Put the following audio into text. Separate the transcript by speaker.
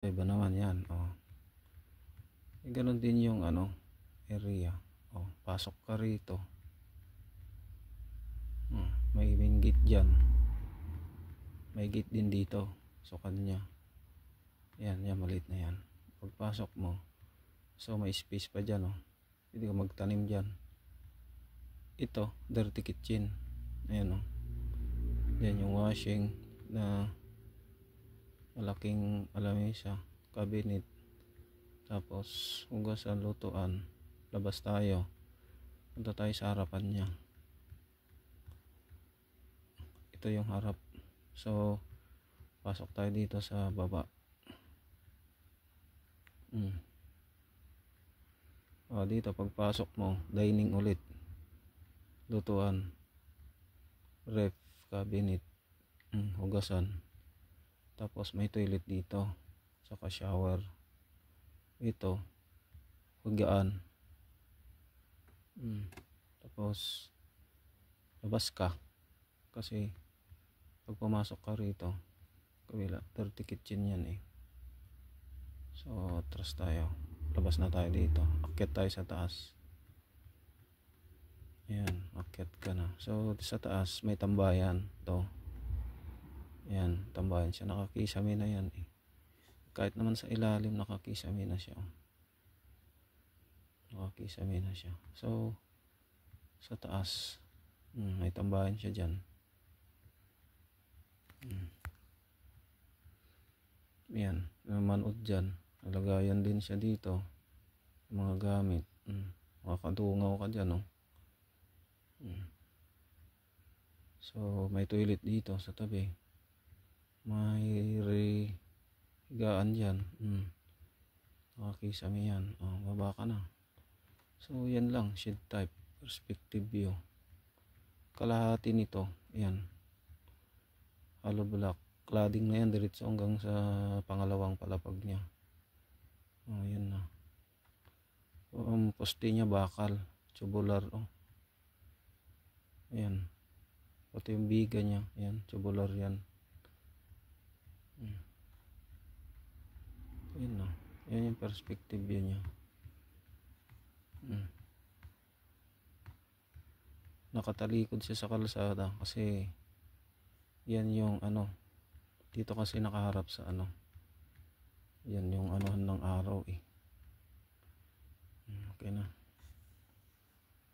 Speaker 1: Iba naman yan. Oh. Ganun din yung area. Oh, pasok ka rito. May main gate dyan. May gate din dito. So kanya. Yan, maliit na yan. Pagpasok mo, so may space pa dyan. Oh. Pwede ka magtanim dyan. Ito, dirty kitchen. Ayan oh. Yan yung washing na malaking alamesa, cabinet. Tapos hugasan, lutuan. Labas tayo. Punta tayo sa harapan niya. Ito yung harap. So pasok tayo dito sa baba. Dito pagpasok mo, dining ulit. Lutuan. Ref, cabinet. Hugasan. Tapos may toilet dito. Saka shower. Ito hugaan. Tapos labas ka kasi pag pumasok ka rito kabila, dirty kitchen yan eh. So atras tayo, labas na tayo dito, akyat tayo sa taas. Ayan, akyat ka na. So sa taas may tambayan to. Ayan, tambayan siya, nakakisame na yan eh. Kahit naman sa ilalim nakakisame na siya. Nakakisame na siya. So sa taas may tambayan siya dyan. Yan, manood dyan. Nalagayan din siya dito mga gamit. Makakadungaw ka dyan oh. So may toilet dito sa tabi. May higaan dyan. Nakakisame yan. Baba ka na. So yan lang, shed type, perspective view. Kalahati nito, yan. Hollow block. Cladding na yan diretso hanggang sa pangalawang palapag niya. Yan na. Poste niya bakal, tubular oh. Ayan. Pati yung biga niya, ayan, tubular yan. Ayan na. Ayan yung perspective view niya. Nakatalikod siya sa kalsada kasi yan yung dito kasi nakaharap sa yan yung anuhan ng araw eh. Okay na.